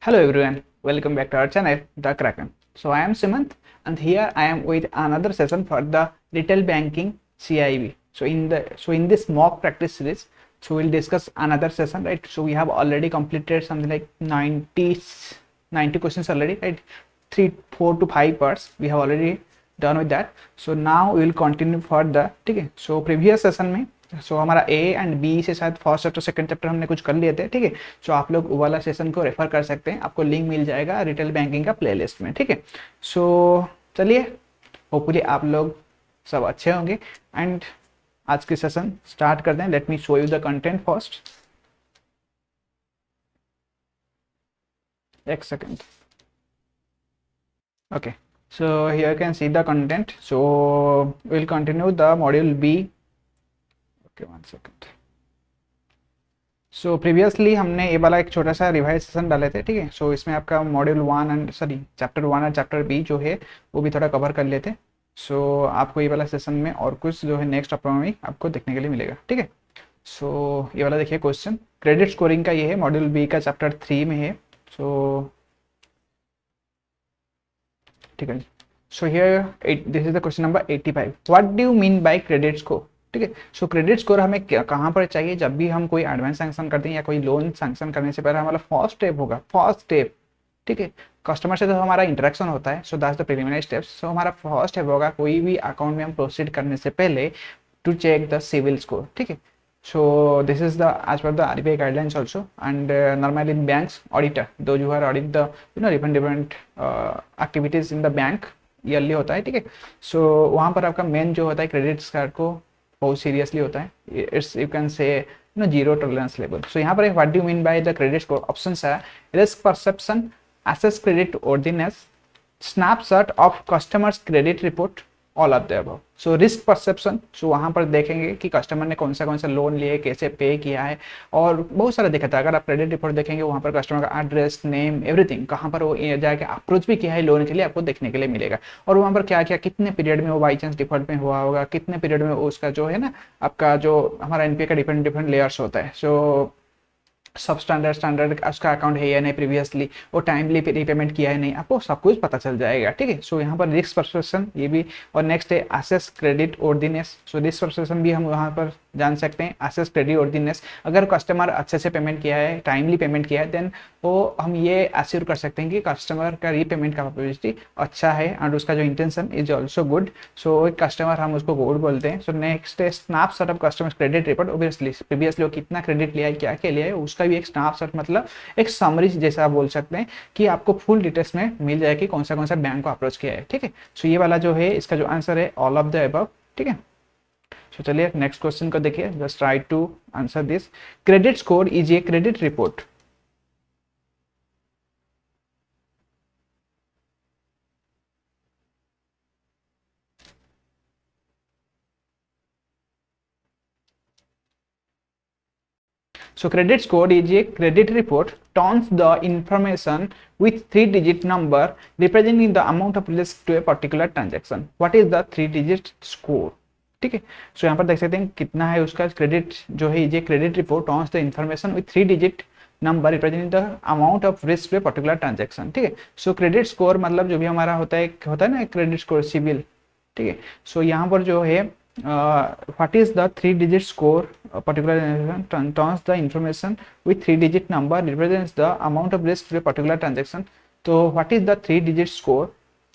Hello everyone, welcome back to our channel, The Kraken. So I am Simant and here I am with another session for the retail banking CIB. So in this mock practice series, so we'll discuss another session, right? So we have already completed something like 90 questions already, right? 4 to 5 parts we have already done with that. So now we will continue for the, ठीक है? So previous session में हमारा ए and B से शायद first chapter second chapter हमने कुछ कर लिए थे, ठीक है। सो आप लोग वो वाला सेशन को रेफर कर सकते हैं, आपको लिंक मिल जाएगा रिटेल बैंकिंग का प्लेलिस्ट में, ठीक है। सो चलिए, होपफुली आप लोग सब अच्छे होंगे एंड आज की सेशन स्टार्ट करते हैं। Let me show you the content first, एक second. Okay, so here you can see the content. So we'll continue the module B. Okay, one second. So previously हमने ये वाला एक छोटा सा रिवाइज सेशन डाले थे, ठीक है। सो इसमें आपका मॉड्यूल 1 एंड चैप्टर 1 और चैप्टर बी जो है वो भी थोड़ा कवर कर लेते। सो आपको ये वाला सेशन में और कुछ जो है नेक्स्ट अपलोड में आपको देखने के लिए मिलेगा, ठीक है। सो ये वाला देखिए क्वेश्चन, क्रेडिट स्कोरिंग का ये है, मॉड्यूल बी का चैप्टर 3 में है। सो ठीक है। So here this is the question number 85। What do you mean by credit score, ठीक है। सो क्रेडिट स्कोर हमें कहाँ पर चाहिए? जब भी हम कोई एडवांस सैंक्शन करते हैं या कोई लोन सैंक्शन करने से पहले हमारा फर्स्ट स्टेप होगा, फर्स्ट स्टेप, ठीक है। कस्टमर से तो हमारा इंटरेक्शन होता है, so that's the preliminary steps. So हमारा फर्स्ट स्टेप होगा कोई भी अकाउंट में हम प्रोसीड करने से पहले to check the CIBIL score, ठीक है। So this is the as per the RBI guidelines also, and normally in banks auditor, those who are audit the different activities in the bank yearly होता है, ठीक है। सो वहाँ पर आपका main जो होता है क्रेडिट कार्ड को बहुत सीरियसली होता है, it's you can say zero tolerance level. So यहाँ पर what do mean by the credit score? Options है risk perception, assess credit worthiness, snapshot of customer's credit report, all of the above. So risk perception, so वहाँ पर देखेंगे कि customer ने कौन सा लोन लिए, कैसे पे किया है, और बहुत सारा देखा था। अगर आप क्रेडिट रिपोर्ट देखेंगे वहाँ पर कस्टमर का एड्रेस, नेम, एवरीथिंग, कहाँ पर वो जाके अप्रोच भी किया है लोन के लिए, आपको देखने के लिए मिलेगा। और वहाँ पर क्या क्या कितने पीरियड में वो बाई चांस डिफॉल्ट में हुआ होगा, कितने पीरियड में उसका जो है ना आपका जो हमारा एनपीए का डिफरेंट लेयर्स होता है। सो सब स्टैंडर्ड उसका अकाउंट है या नहीं, प्रीवियसली वो टाइमली रीपेमेंट किया है नहीं, आपको सब कुछ पता चल जाएगा, ठीक है। सो यहाँ पर रिस्क परसेप्शन ये भी, और नेक्स्ट है assess credit worthiness. So risk perception भी हम वहाँ पर जान सकते हैं, एसेस क्रेडिट वर्दीनेस। अगर कस्टमर अच्छे से पेमेंट किया है, टाइमली पेमेंट किया है, देन वो हम ये एश्योर कर सकते हैं कि कस्टमर का रीपेमेंट कैपेबिलिटी अच्छा है एंड उसका जो इंटेंशन इज ऑल्सो गुड। सो एक कस्टमर हम उसको गुड बोलते हैं। सो नेक्स्ट है snapshot of customer credit report. Obviously previously वो कितना क्रेडिट लिया है, क्या क्या लिया है, उसका भी एक स्नैपशॉट, मतलब एक समरी जैसा आप बोल सकते हैं कि आपको फुल डिटेल्स में मिल जाए कि कौन सा बैंक को अप्रोच किया है, ठीक है। सो ये वाला जो है इसका जो आंसर है ऑल ऑफ द अबव, ठीक है। सो चलिए नेक्स्ट क्वेश्चन को देखिए, just try to answer this. Credit score is a credit report. So credit score is a credit report turns the information with 3-digit number representing the amount of risk to a particular transaction. What is the 3-digit score? ठीक है। सो यहाँ पर देख सकते हैं कितना है उसका क्रेडिट जो है, ये credit report turns the information with 3-digit number representing the amount of risk to a particular transaction, ठीक है। सो क्रेडिट स्कोर मतलब जो भी हमारा होता है ना क्रेडिट स्कोर सिविल, ठीक है। सो यहाँ पर जो है what is the 3-digit score particular turns the information with 3-digit number represents the amount of risk to a particular transaction. तो what is the 3-digit score?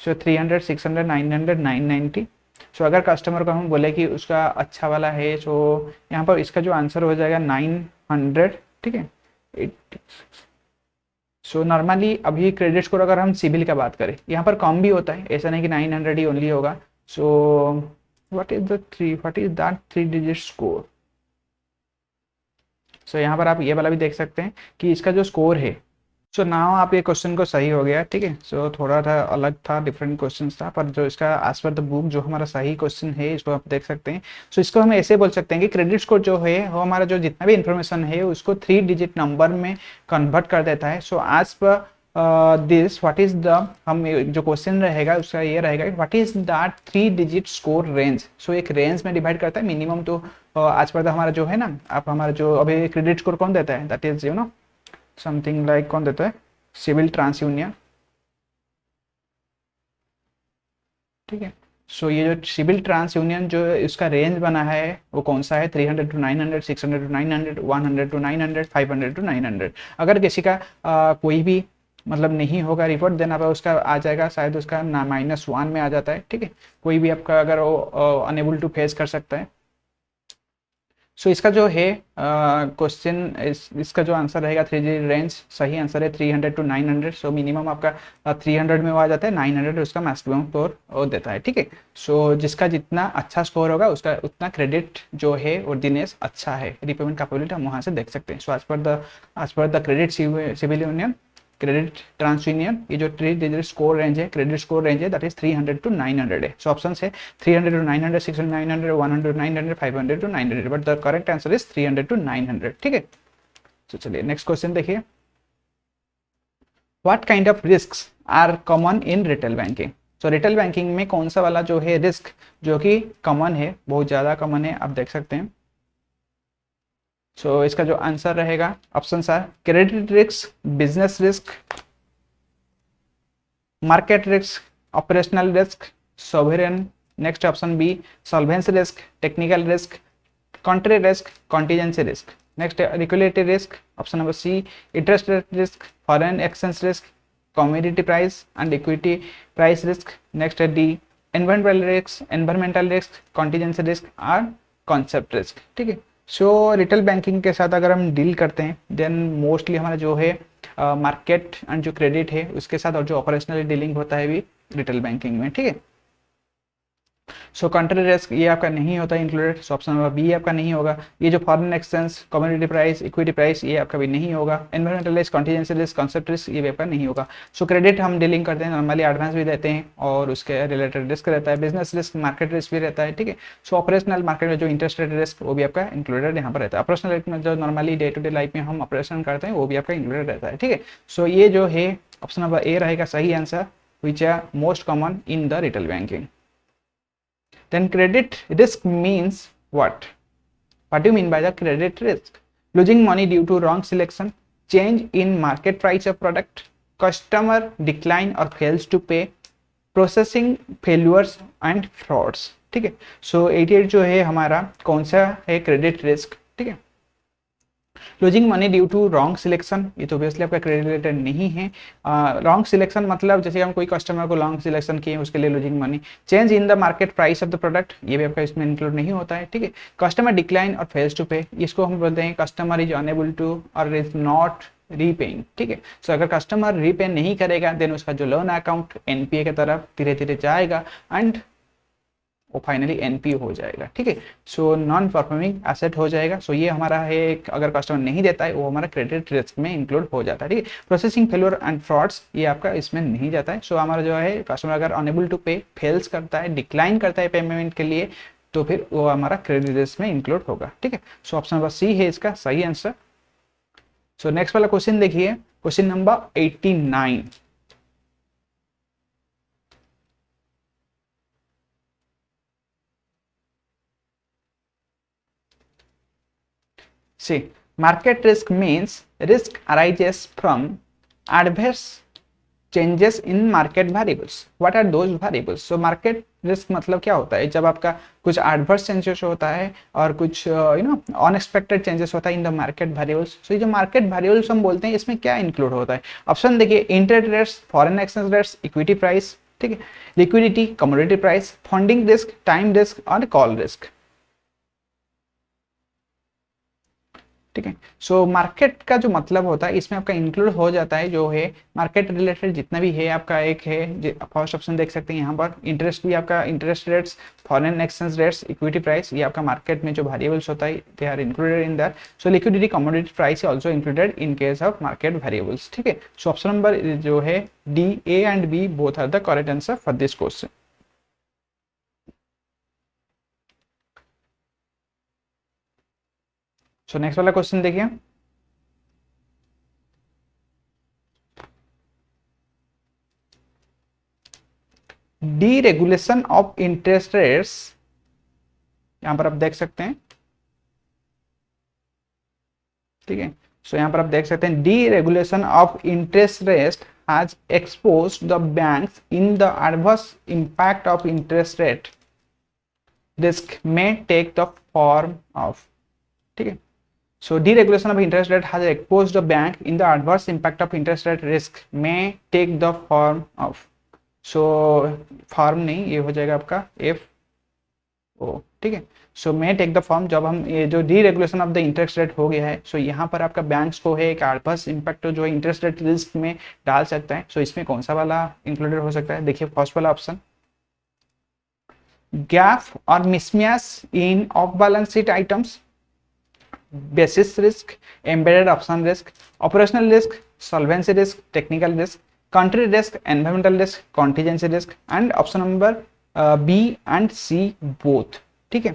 so 300, 600, 900, 990। सो अगर कस्टमर को हम बोले कि उसका अच्छा वाला है, सो यहाँ पर इसका जो आंसर हो जाएगा 900, ठीक है। सो नॉर्मली अभी क्रेडिट स्कोर अगर हम सिविल का बात करें, यहाँ पर कम भी होता है, ऐसा नहीं कि 900 ही ओनली होगा। सो what is that 3-digit score? सो यहाँ पर आप ये वाला भी देख सकते हैं कि इसका जो स्कोर है। सो नाउ आप ये क्वेश्चन को सही हो गया, ठीक है। सो थोड़ा था अलग था, डिफरेंट क्वेश्चन था, पर जो इसका एज पर द बुक जो हमारा सही क्वेश्चन है इसको आप देख सकते हैं। सो इसको हम ऐसे बोल सकते हैं कि क्रेडिट स्कोर जो है वो हमारा जो जितना भी इंफॉर्मेशन है उसको 3-digit नंबर में कन्वर्ट कर देता है। So as per this what is the, हम जो क्वेश्चन रहेगा उसका ये रहेगा what is that 3-digit score range. So एक रेंज में डिवाइड करता है, मिनिमम तो आज पर हमारा जो है ना, आप हमारा जो अभी क्रेडिट स्कोर कौन देता है, दैट इज समथिंग लाइक कौन देता है, सिविल ट्रांस यूनियन, ठीक है। सो ये जो सिविल ट्रांस यूनियन जो इसका रेंज बना है वो कौन सा है, 300 टू 900, 600 टू 900, 100 टू 900, 500 टू 900। अगर किसी का कोई भी मतलब नहीं होगा रिपोर्ट देना पे उसका आ जाएगा शायद उसका ना -1 में आ जाता है, ठीक है। कोई भी आपका अगर वो अनेबल टू फेस कर सकता है। सो इसका जो है क्वेश्चन इसका जो आंसर रहेगा 3G रेंज, सही आंसर है 300 टू 900। सो मिनिमम आपका 300 में वो आ जाता है, 900 उसका मैक्सिमम स्कोर वो देता है, ठीक है। सो जिसका जितना अच्छा स्कोर होगा उसका उतना क्रेडिट जो है वर्दीनेस अच्छा है, रिपेमेंट कैपेबिलिटी हम वहाँ से देख सकते हैं। सो आज पर the credit CIBIL union, credit TransUnion, ये जो 3 डिजिट स्कोर रेंज है, क्रेडिट स्कोर रेंज है, दैट इज 300 टू 900 है। सो ऑप्शन है 300 to 900, 600 900, 100 900, 500 to 900, but the correct answer is 300 to 900, ठीक है। तो चलिए नेक्स्ट क्वेश्चन देखिए, what kind of risks are common in retail banking. So retail banking में कौन सा वाला जो है रिस्क जो कि कॉमन है, बहुत ज़्यादा कॉमन है, आप देख सकते हैं। सो इसका जो आंसर रहेगा option are credit risk, business risk, market risk, operational risk, sovereign, next option B solvency risk, technical risk, country risk, contingency risk, next regulatory risk, option number C interest rate risk, foreign exchange risk, commodity price and equity price risk, next है D environmental risk, contingency risk और concept risk, ठीक है। सो retail banking के साथ अगर हम deal करते हैं देन मोस्टली हमारा जो है मार्केट एंड जो क्रेडिट है उसके साथ और जो ऑपरेशनल डीलिंग होता है भी रिटेल बैंकिंग में, ठीक है। सो कंट्री रिस्क ये आपका नहीं होता included, so option number B आपका नहीं होगा। ये जो foreign exchange, commodity price, equity price ये आपका भी नहीं होगा। Environmental risk, contingency risk, concept risk ये भी आपका नहीं होगा। सो क्रेडिट हम डीलिंग करते हैं नॉर्मली एडवांस भी देते हैं और उसके रिलेटेड रिस्क रहता है, बिजनेस रिस्क, मार्केट रिस्क भी रहता है, ठीक है। सो ऑपरेशनल मार्केट में जो इंटरेस्ट रेट रिस्क वो भी आपका इंक्लूडेड यहाँ पर रहता है। ऑपरेशनल रेट में जो normally day to day life में हम ऑपरेशन करते हैं वो भी आपका इंक्लूडेड रहता है, ठीक है। सो ये जो है ऑप्शन नंबर ए रहेगा सही answer, which are most common in the retail banking. Then credit risk means what? What do you mean by the credit risk? Losing money due to wrong selection, change in market price of product, customer decline or fails to pay, processing failures and frauds, ठीक है। सो 88 जो है हमारा कौन सा है credit risk, ठीक है। Losing money due to wrong selection, ये तो ऑब्वियसली आपका क्रेडिट रिलेटेड नहीं है। रॉन्ग सिलेक्शन मतलब जैसे हम कोई कस्टमर को रॉन्ग सिलेक्शन किए उसके लिए losing money. Change in the market price of the product, ये भी आपका इसमें इंक्लूड नहीं होता है, ठीक है। कस्टमर डिक्लाइन और फेल्स टू पे, इसको हम बोलते हैं कस्टमर इज अनेबल टू और इज नॉट रीपेइंग, ठीक है। सो अगर कस्टमर रीपे नहीं करेगा देन उसका जो लोन अकाउंट एनपीए की तरफ धीरे धीरे जाएगा एंड वो फाइनली एनपीओ हो जाएगा, ठीक है। सो नॉन परफॉर्मिंग एसेट हो जाएगा। सो ये हमारा है अगर कस्टमर नहीं देता है वो हमारा क्रेडिट रिस्क में इंक्लूड हो जाता है, ठीक है। प्रोसेसिंग फेलियर एंड फ्रॉड्स ये आपका इसमें नहीं जाता है। सो हमारा जो है कस्टमर अगर अनेबल टू पे, फेल्स करता है, डिक्लाइन करता है पेमेंट के लिए तो फिर वो हमारा क्रेडिट रिस्क में इंक्लूड होगा, ठीक है। सो ऑप्शन नंबर सी है इसका सही आंसर। सो नेक्स्ट वाला क्वेश्चन देखिए, question number 89। See, market risk means risk arises from adverse changes in market variables. What are those variables? So market risk मतलब क्या होता है, जब आपका कुछ adverse changes होता है और कुछ unexpected changes होता है in the market variables. So ये जो market variables हम बोलते हैं इसमें क्या include होता है? ऑप्शन देखिए, interest rates, foreign exchange rates, equity price, ठीक है, liquidity, commodity price, funding risk, time risk और कॉल रिस्क, ठीक है। सो मार्केट का जो मतलब होता है इसमें आपका इंक्लूड हो जाता है जो है मार्केट रिलेटेड जितना भी है आपका, एक है फर्स्ट ऑप्शन देख सकते हैं यहाँ पर, इंटरेस्ट भी आपका, interest rates, foreign exchange rates, equity price, ये आपका मार्केट में जो वेरिएबल्स होता है they are included in that. So liquidity, commodity price also included in case of market variables, ठीक है। सो ऑप्शन नंबर जो है D, A and B both are the correct answer for this question. So next वाला question देखिए, deregulation of interest rates, यहां पर आप देख सकते हैं ठीक है। सो यहाँ पर आप देख सकते हैं D regulation of interest rate has exposed the banks in the adverse impact of interest rate risk में टेक द फॉर्म ऑफ, ठीक है। So deregulation of interest rate has exposed the bank in the adverse impact of interest rate risk may take the form of, so form नहीं, ये हो जाएगा आपका F O, ठीक है। सो may take the form, जब हम ये जो deregulation of the interest rate हो गया है, सो यहाँ पर आपका बैंक्स को है एक एडवर्स इम्पैक्ट जो इंटरेस्ट रेट रिस्क में डाल सकता है। सो इसमें कौन सा वाला इंक्लूडेड हो सकता है, देखिए फर्स्ट वाला ऑप्शन, गैप और mismatch in off balance sheet items, basis risk, embedded option risk, operational risk, solvency risk, technical risk, country risk, environmental risk, contingency risk, and option number B and C both, ठीक है।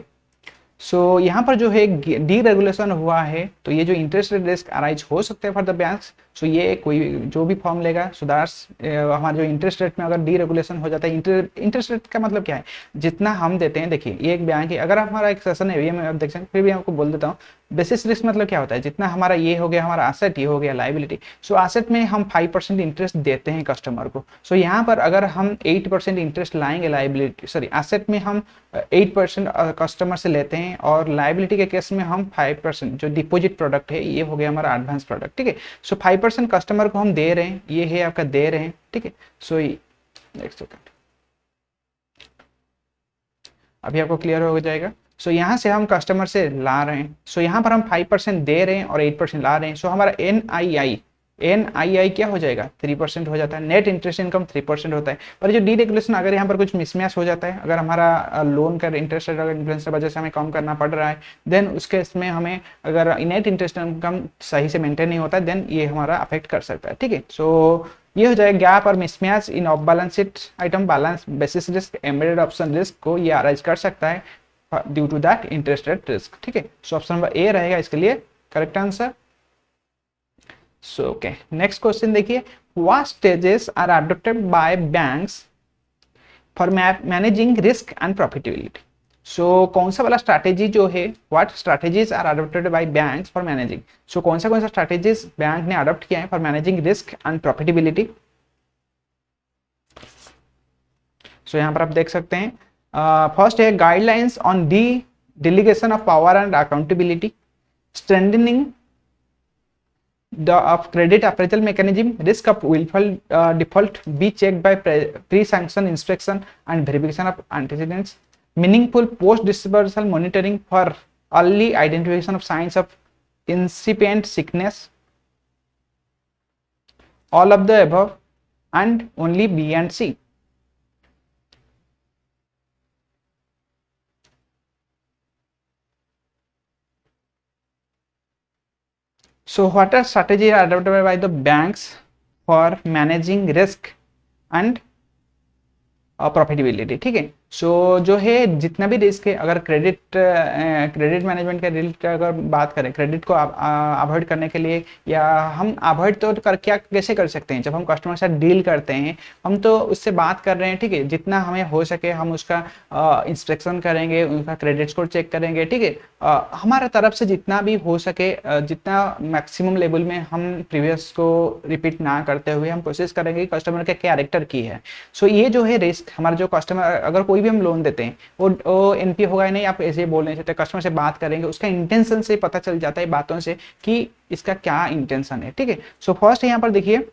सो यहाँ पर जो है D regulation हुआ है, तो ये जो इंटरेस्ट रेट रिस्क अराइज हो सकते हैं फॉर द बैंक्स, सो ये कोई जो भी फॉर्म लेगा, सो दैट्स हमारा जो इंटरेस्ट रेट में अगर डी रेगुलेशन हो जाता है, इंटरेस्ट रेट का मतलब क्या है, जितना हम देते हैं, देखिए ये एक बैंक है, अगर हमारा एक सेशन है, ये मैं देख सकते, फिर भी आपको बोल देता हूँ, बेसिस रिस्क मतलब क्या होता है, जितना हमारा ये हो गया, हमारा एसेट ये हो गया लाइबिलिटी, सो एसेट में हम 5% इंटरेस्ट देते हैं कस्टमर को। सो यहाँ पर अगर हम 8% इंटरेस्ट लाएंगे लाइबिलिटी, सॉरी एसेट में हम 8% कस्टमर से लेते हैं, और लाइबिलिटी के केस में हम 5%, जो डिपॉजिट प्रोडक्ट है ये हो गया हमारा एडवांस प्रोडक्ट, ठीक है। सो 5% कस्टमर को हम दे रहे हैं, ये है आपका दे रहे हैं, ठीक है। सो नेक्स्ट सेकंड, अभी आपको क्लियर हो जाएगा। सो यहाँ से हम कस्टमर से ला रहे हैं, सो यहाँ पर हम 5% दे रहे हैं और 8% ला रहे हैं, सो हमारा NII क्या हो जाएगा, 3% हो जाता है, नेट इंटरेस्ट इनकम 3% होता है। पर जो डीरेगुलेशन, अगर यहाँ पर कुछ मिसमैच हो जाता है, अगर हमारा लोन का इंटरेस्ट रेट अगर इन्फ्लेशन की वजह से हमें कम करना पड़ रहा है, देन उसके इसमें हमें अगर नेट इंटरेस्ट इनकम सही से मेंटेन नहीं होता है, देन ये हमारा अफेक्ट कर सकता है, ठीक है। सो ये हो जाएगा गैप और mismatch in off balance sheet item, balance basis risk, embedded option risk को ये अराइज कर सकता है due to that interest rate risk, ठीक है। सो ऑप्शन नंबर ए रहेगा इसके लिए correct answer. So okay, next question देखिए, what stages are adopted by banks for managing risk and profitability. So कौन सा वाला स्ट्रैटेजी जो है, what strategies are adopted by banks for managing, सो कौन सा स्ट्रैटेजीज बैंक ने अडॉप्ट किया है for managing risk and profitability. So यहाँ पर आप देख सकते हैं, फर्स्ट है guidelines on the delegation of power and accountability, strengthening of credit appraisal mechanism, risk of willful default be checked by pre-sanction inspection and verification of antecedents, meaningful post-disbursal monitoring for early identification of signs of incipient sickness, all of the above and only B and C. So what are strategies adopted by the banks for managing risk and profitability, ठीक है। सो जो है जितना भी risk है, अगर credit management का risk अगर बात करें, क्रेडिट को अवॉइड करने के लिए, या हम अवॉइड तो क्या कैसे कर सकते हैं, जब हम कस्टमर के साथ डील करते हैं, हम तो उससे बात कर रहे हैं, ठीक है, जितना हमें हो सके हम उसका इंस्पेक्शन करेंगे, उनका क्रेडिट स्कोर चेक करेंगे, ठीक है। हमारा तरफ से जितना भी हो सके, जितना मैक्सिमम लेवल में हम प्रीवियस को रिपीट ना करते हुए हम कोशिश करेंगे कि कस्टमर के कैरेक्टर की है। सो ये जो है रिस्क, हमारा जो कस्टमर, अगर कोई भी हम लोन देते हैं, वो एनपी होगा या नहीं, आप ऐसे बोल नहीं सकते, कस्टमर से बात करेंगे, उसका इंटेंशन से पता चल जाता है बातों से कि इसका क्या इंटेंशन है, ठीक है। सो फर्स्ट यहाँ पर देखिए,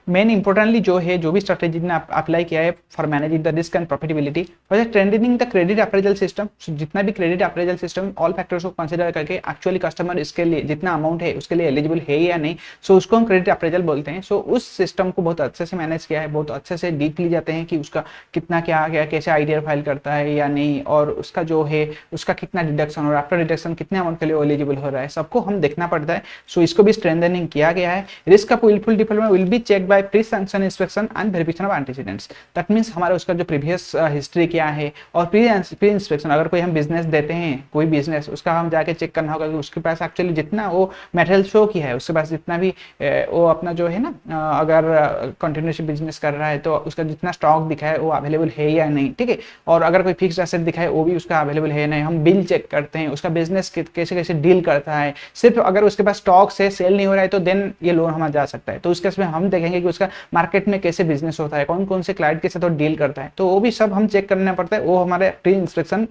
मेन इंपॉर्टेंटली जो है, जो भी स्ट्रेटेजी ने अप्लाई किया है for managing the risk and profitability, strengthening the credit appraisal system, जितना भी credit appraisal system, all factors को कंसीडर करके एक्चुअली कस्टमर इसके लिए जितना अमाउंट है उसके लिए एलिजिबल है या नहीं, सो उसको हम क्रेडिट अप्रेजल बोलते हैं। सो उस सिस्टम को बहुत अच्छे से मैनेज किया है, बहुत अच्छे से डीपली जाते हैं कि उसका कितना क्या गया, कैसे आइडिया फाइल करता है या नहीं, और उसका जो है उसका कितना डिडक्शन और आफ्टर डिडक्शन कितने अमाउंट के लिए एलिजिबल हो रहा है, सबको हम देखना पड़ता है। सो इसको भी स्ट्रेंथनिंग किया गया है। Risk of wilful default will be check by by pre sanction inspection and verification of antecedents. That means हमारा उसका जो प्रीवियस हिस्ट्री क्या है और प्री इंस्पेक्शन, अगर कोई हम बिजनेस देते हैं कोई बिजनेस, उसका हम जाके चेक करना होगा कि उसके पास एक्चुअली जितना वो मटेरियल शो किया है, उसके पास जितना भी वो अपना जो है ना, अगर कंटिन्यूस बिजनेस कर रहा है तो उसका जितना स्टॉक दिखा है वो अवेलेबल है या नहीं, ठीक है। और अगर कोई फिक्स्ड एसेट दिखा है वो भी उसका अवेलेबल है या नहीं, हम बिल चेक करते हैं, उसका बिजनेस कैसे कैसे डील करता है। सिर्फ अगर उसके पास स्टॉक से सेल नहीं हो रहा है तो देन ये लोन हमारा जा सकता है। तो उसके इसमें हम देखेंगे कि उसका मार्केट में कैसे बिजनेस होता है, कौन कौन से क्लाइंट के साथ वो डील करता है, तो वो भी सब हम चेक करना पड़ता है, वो हमारे प्री इंस्पेक्शन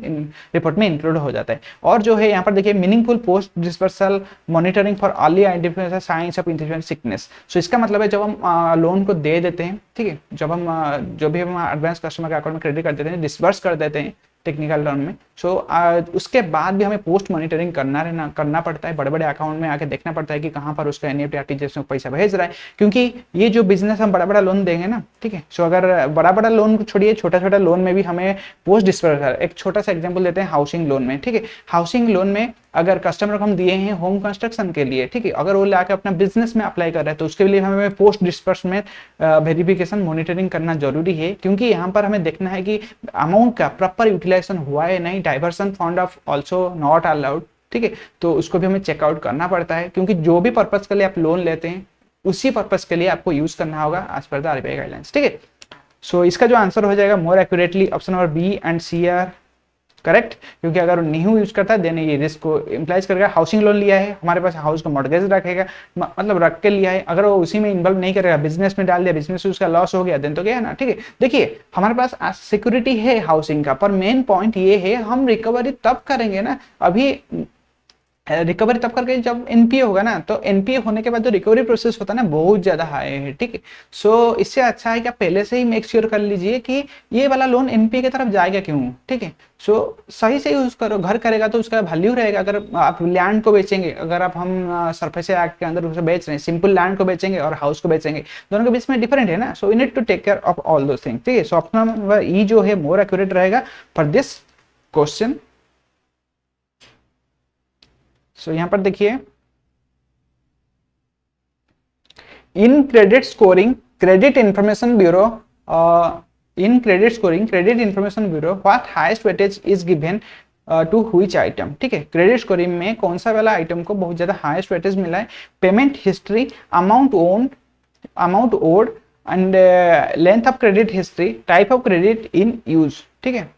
रिपोर्ट में इंक्लूड हो जाता है। और जो है यहाँ पर देखिए meaningful post disbursal monitoring for early identification signs of intelligent sickness. So इसका मतलब है जब हम लोन को दे देते हैं, ठीक है, जब हम जो भी हम एडवांस कस्टमर के अकाउंट में क्रेडिट कर देते हैं, डिस्बर्स कर देते हैं टेक्निकल टर्म में, सो उसके बाद भी हमें पोस्ट मॉनिटरिंग करना पड़ता है, बड़े बड़े अकाउंट में आके देखना पड़ता है कि कहाँ पर उसका एनईएफटी आरटीजीएस में पैसा भेज रहा है। क्योंकि ये जो बिजनेस हम बड़ा बड़ा लोन देंगे ना, ठीक है, सो अगर बड़ा बड़ा लोन को छोड़िए, छोटा छोटा लोन में भी हमें पोस्ट डिस्पर्सल, एक छोटा सा एग्जाम्पल देते हैं हाउसिंग लोन में, ठीक है। हाउसिंग लोन में अगर कस्टमर को हम दिए हैं होम कंस्ट्रक्शन के लिए, ठीक है, अगर वो लाके अपना बिजनेस में अप्लाई कर रहे हैं तो उसके लिए हमें पोस्ट डिस्बर्समेंट वेरिफिकेशन मॉनिटरिंग करना जरूरी है। क्योंकि यहाँ पर हमें देखना है कि अमाउंट का प्रॉपर यूटिलाइजेशन हुआ है नहीं, diversion fund of also not allowed, ठीक है, तो उसको भी हमें चेकआउट करना पड़ता है। क्योंकि जो भी पर्पज के लिए आप लोन लेते हैं उसी पर्पज के लिए आपको यूज करना होगा as per the RBI guidelines, ठीक है। सो इसका जो आंसर हो जाएगा more accurately option number B and C are correct. क्योंकि अगर नहीं यूज करता है देन ये रिस्क को इंप्लाइज करेगा। हाउसिंग लोन लिया है, हमारे पास हाउस का मॉर्गेज रखेगा, मतलब रख के लिया है, अगर वो उसी में इन्वॉल्व नहीं करेगा, बिजनेस में डाल दिया, बिजनेस में उसका लॉस हो गया देन तो गया ना, ठीक है। देखिए हमारे पास सिक्योरिटी है हाउसिंग का, पर मेन पॉइंट ये है हम रिकवरी तब करेंगे ना, अभी रिकवरी तब करके जब एनपीए होगा ना, तो एनपीए होने के बाद जो रिकवरी प्रोसेस होता है ना बहुत ज्यादा हाई है, ठीक है। सो इससे अच्छा है कि आप पहले से ही मेक श्योर कर लीजिए कि ये वाला लोन एनपीए की तरफ जाएगा क्यों, ठीक है। सो सही से यूज करो, घर करेगा तो उसका वैल्यू रहेगा। अगर आप लैंड को बेचेंगे, अगर आप हम सरफेस एक्ट के अंदर उसे बेच रहे हैं, सिंपल लैंड को बेचेंगे और हाउस को बेचेंगे, दोनों के बीच में डिफरेंट है ना। So you need to take care of all those things, ठीक है। सो ऑप्शन नंबर ई जो है मोर एक्यूरेट रहेगा फॉर दिस क्वेश्चन। सो यहां पर देखिए in credit scoring credit information bureau, in credit scoring credit information bureau what highest weightage is given to which item, ठीक है। क्रेडिट स्कोरिंग में कौन सा वाला आइटम को बहुत ज्यादा हाईएस्ट वेटेज मिला है? Payment history, amount owned, amount owed and length of credit history, type of credit in use, ठीक है।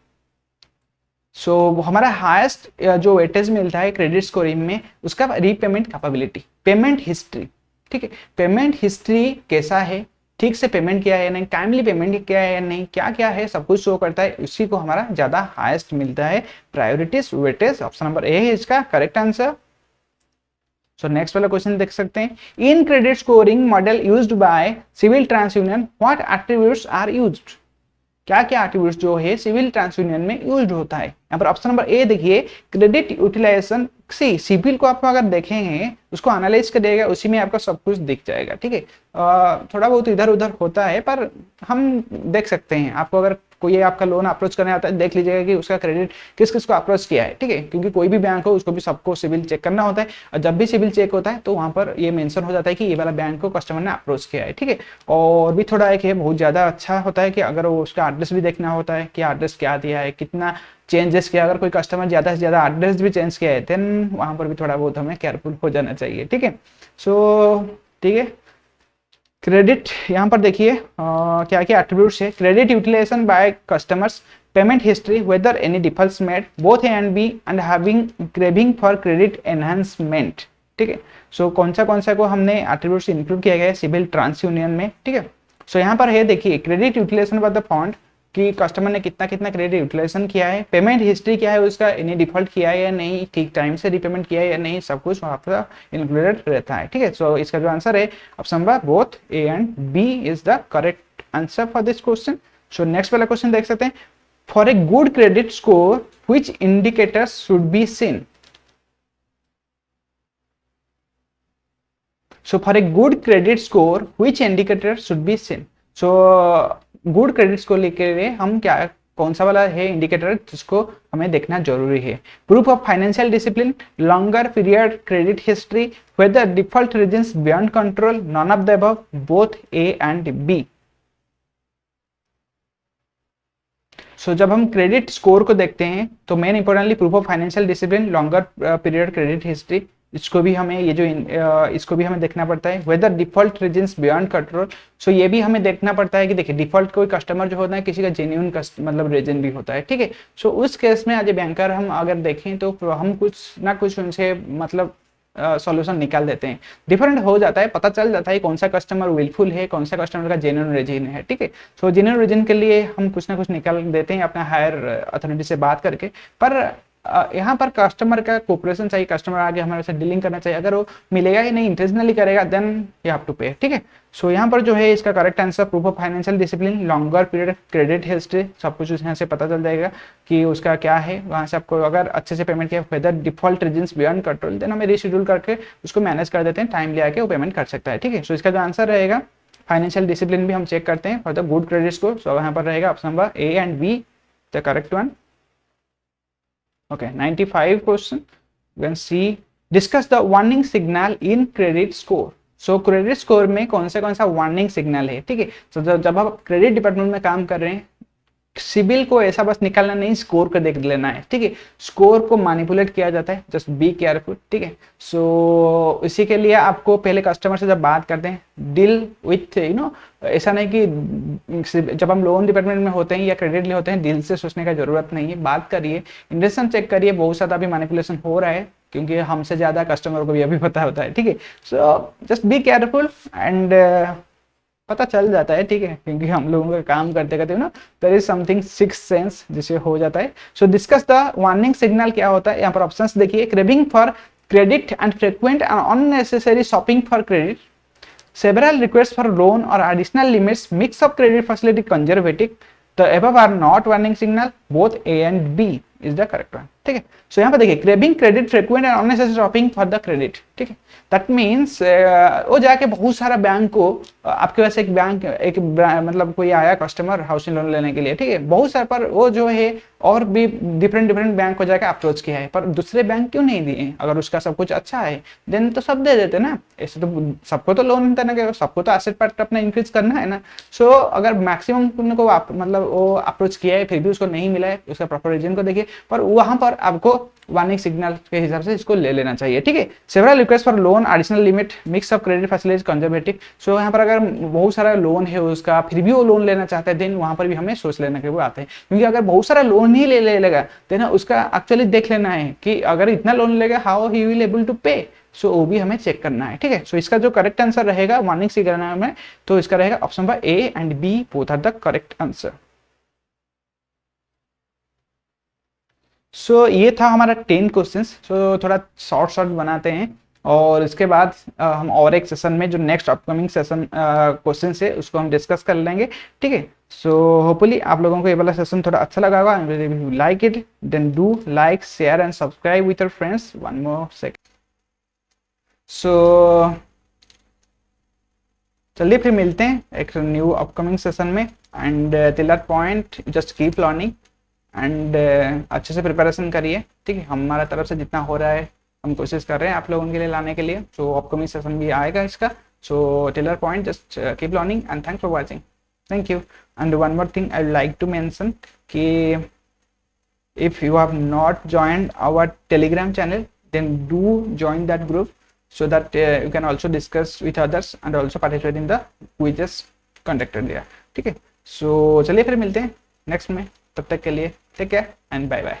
सो हमारा हाईएस्ट जो वेटेज मिलता है क्रेडिट स्कोरिंग में उसका रीपेमेंट कैपेबिलिटी, पेमेंट हिस्ट्री, ठीक है। पेमेंट हिस्ट्री कैसा है, ठीक से पेमेंट किया है या नहीं, टाइमली पेमेंट किया है या नहीं, क्या क्या है सब कुछ शो करता है, उसी को हमारा ज्यादा हाईएस्ट मिलता है priorities weightage. Option number A है इसका करेक्ट आंसर। सो नेक्स्ट वाला क्वेश्चन देख सकते हैं, in credit scoring model used by CIBIL TransUnion what attributes are used, क्या क्या एट्रीब्यूट्स जो है सिविल ट्रांस यूनियन में यूज्ड होता है। यहाँ पर ऑप्शन नंबर ए देखिए क्रेडिट यूटिलाइजेशन, सी सिविल को आप अगर देखेंगे उसको एनालाइज करेगा उसी में आपका सब कुछ दिख जाएगा, ठीक है। थोड़ा बहुत इधर उधर होता है पर हम देख सकते हैं, आपको अगर कोई आपका लोन अप्रोच करने आता है देख लीजिएगा कि उसका क्रेडिट किस किस को अप्रोच किया है, ठीक है। क्योंकि कोई भी बैंक हो उसको भी सबको सिविल चेक करना होता है, और जब भी सिविल चेक होता है तो वहां पर ये मेंशन हो जाता है कि ये वाला बैंक को कस्टमर ने अप्रोच किया है, ठीक है। और भी थोड़ा एक है बहुत ज्यादा अच्छा होता है कि अगर उसका एड्रेस भी देखना होता है कि एड्रेस क्या दिया है, कितना चेंजेस किया, अगर कोई कस्टमर ज्यादा से ज्यादा एड्रेस भी चेंज किया है देन वहां पर भी थोड़ा बहुत हमें केयरफुल हो जाना चाहिए, ठीक है। सो ठीक है, क्रेडिट यहाँ पर देखिए क्या क्या एट्रीब्यूट्स है, credit utilisation by customers, payment history, whether any defaults made, both A and B, and having craving for credit enhancement, ठीक है। सो कौन सा को हमने एट्रीब्यूट्स इंक्लूड किया गया है सिविल ट्रांस यूनियन में, ठीक है। सो यहाँ पर है देखिए credit utilisation by the fund कि कस्टमर ने कितना कितना क्रेडिट यूटिलाइजेशन किया है, पेमेंट हिस्ट्री क्या है उसका, एनी डिफॉल्ट किया है या नहीं, ठीक टाइम से रीपेमेंट किया है या नहीं, सब कुछ वहां पर इंक्लूडेड रहता है, ठीक है। सो इसका जो आंसर है option number both A and B is the correct answer for this question. So next वाला क्वेश्चन देख सकते हैं, for a good credit score which indicators should be seen. So for a good credit score, which indicator should be seen? So good credit score लेके हम क्या कौन सा वाला है इंडिकेटर जिसको हमें देखना जरूरी है। Proof of financial discipline, longer period credit history, whether default reasons beyond control, none of the above, both A and B. So जब हम क्रेडिट स्कोर को देखते हैं तो main importantly proof of financial discipline, longer period credit history, इसको भी हमें ये जो इसको भी हमें देखना पड़ता है। Whether default reasons beyond control, so ये भी हमें देखना पड़ता है कि देखिए डिफॉल्ट कोई कस्टमर जो होता है किसी का जेन्युइन मतलब रीजन भी होता है, ठीक है। सो उस केस में एज ए बैंकर हम अगर देखें तो हम कुछ ना कुछ उनसे मतलब सॉल्यूशन निकाल देते हैं। डिफरेंट हो जाता है, पता चल जाता है कौन सा कस्टमर विलफुल है, कौन सा कस्टमर का जेन्युइन रीजन है, ठीक है। सो जेन्युइन रीजन के लिए हम कुछ ना कुछ निकाल देते हैं अपना हायर अथॉरिटी से बात करके। पर यहाँ पर कस्टमर का कोऑपरेशन चाहिए, कस्टमर आगे हमारे साथ डीलिंग करना चाहिए। अगर वो मिलेगा ही नहीं, इंटेंशनली करेगा, देन यू हैव टू पे, ठीक है। सो यहाँ पर जो है इसका correct answer proof of financial discipline, longer period credit history, सब कुछ यहाँ से पता चल जाएगा कि उसका क्या है। वहाँ से आपको अगर अच्छे से पेमेंट किया, whether default reasons beyond control, then हमें रीशेड्यूल करके उसको मैनेज कर देते हैं, टाइम ले आके वो पेमेंट कर सकता है, ठीक है। सो इसका जो आंसर रहेगा फाइनेंशियल डिसिप्लिन भी हम चेक करते हैं for the good credit score. So यहाँ पर रहेगा option number A and B the correct one. Okay, 95 question. You can see discuss the warning signal in credit score. So credit score में कौन सा वार्निंग सिग्नल है, ठीक है। तो जब आप क्रेडिट डिपार्टमेंट में काम कर रहे हैं, सिबिल को ऐसा बस निकालना नहीं, स्कोर को देख लेना है, ठीक है। स्कोर को मैनिपुलेट किया जाता है, जस्ट बी केयरफुल, ठीक है। सो इसी के लिए आपको पहले कस्टमर से जब बात करते हैं, डील विथ ऐसा नहीं कि जब हम लोन डिपार्टमेंट में होते हैं या क्रेडिट ले होते हैं, दिल से सोचने का जरूरत नहीं है। बात करिए, इंटेंशन चेक करिए, बहुत ज़्यादा अभी मैनिपुलेशन हो रहा है क्योंकि हमसे ज़्यादा कस्टमर को भी अभी पता होता है, ठीक है। So just be careful and पता चल जाता है, ठीक है, क्योंकि हम लोगों का काम करते करते there is something six sense जिसे हो जाता है। So discuss the warning signal क्या होता है। यहाँ पर ऑप्शंस देखिए, craving for credit and frequent and unnecessary shopping for credit, several requests for loan or additional limits, mix of credit facility conservative, the above are not warning signal, both A and B is the correct one, ठीक है। सो यहाँ पर देखिए, craving credit frequent and unnecessary shopping for the credit, ठीक है। That means वो जाके बहुत सारा बैंक को आपके पास एक बैंक मतलब कोई आया कस्टमर हाउसिंग लोन लेने के लिए, ठीक है, बहुत सारा, पर वो जो है और भी डिफरेंट बैंक को जाकर अप्रोच किया है, पर दूसरे बैंक क्यों नहीं दिए। अगर उसका सब कुछ अच्छा है देन तो सब दे देते ना, ऐसे तो सबको तो लोन देना है, सबको तो एसेट पार्ट अपना इंक्रीज करना है ना। सो अगर मैक्सिमम को मतलब वो अप्रोच किया है फिर भी उसको नहीं मिला है, उसका प्रॉपर रीजन को देखिए, पर वहां पर आपको वार्निंग सिग्नल के हिसाब से इसको ले लेना चाहिए, ठीक है। Several request for loan, additional limit, mix of credit facilities conservative. So यहाँ पर अगर बहुत सारा लोन है उसका, फिर भी वो लोन लेना चाहता है, देन वहां पर भी हमें सोच लेना कि वो आते हैं, क्योंकि अगर बहुत सारा लोन ही ले लेगा देन उसका एक्चुअली देख लेना है कि अगर इतना लोन लेगा how he will able to pay. So वो भी हमें चेक करना है, ठीक है। सो इसका जो करेक्ट आंसर रहेगा वार्निंग सिग्नल में, तो इसका रहेगा option number A and B, both are the correct answer. So ये था हमारा 10 क्वेश्चंस। सो थोड़ा शॉर्ट बनाते हैं और इसके बाद हम और एक सेशन में जो नेक्स्ट अपकमिंग सेशन क्वेश्चन है उसको हम डिस्कस कर लेंगे, ठीक है। सो होपफुली आप लोगों को ये वाला सेशन थोड़ा अच्छा लगा होगा। You like it then do like, share and subscribe with your friends. One more second. So चलिए फिर मिलते हैं एक न्यू अपकमिंग सेशन में, and till that point just keep learning and अच्छे से प्रिपरेशन करिए, ठीक है। हमारा तरफ से जितना हो रहा है हम कोशिश कर रहे हैं आप लोगों के लिए लाने के लिए। सो अपकमिंग सेशन भी आएगा इसका। So till that point just keep learning and thanks for watching, thank you. And one more thing I would like to mention कि if you have not joined our Telegram channel then do join that group so that you can also discuss with others and also participate in the quizzes conducted there, ठीक है। सो चलिए फिर मिलते हैं next में, तब तक के लिए take care and bye bye.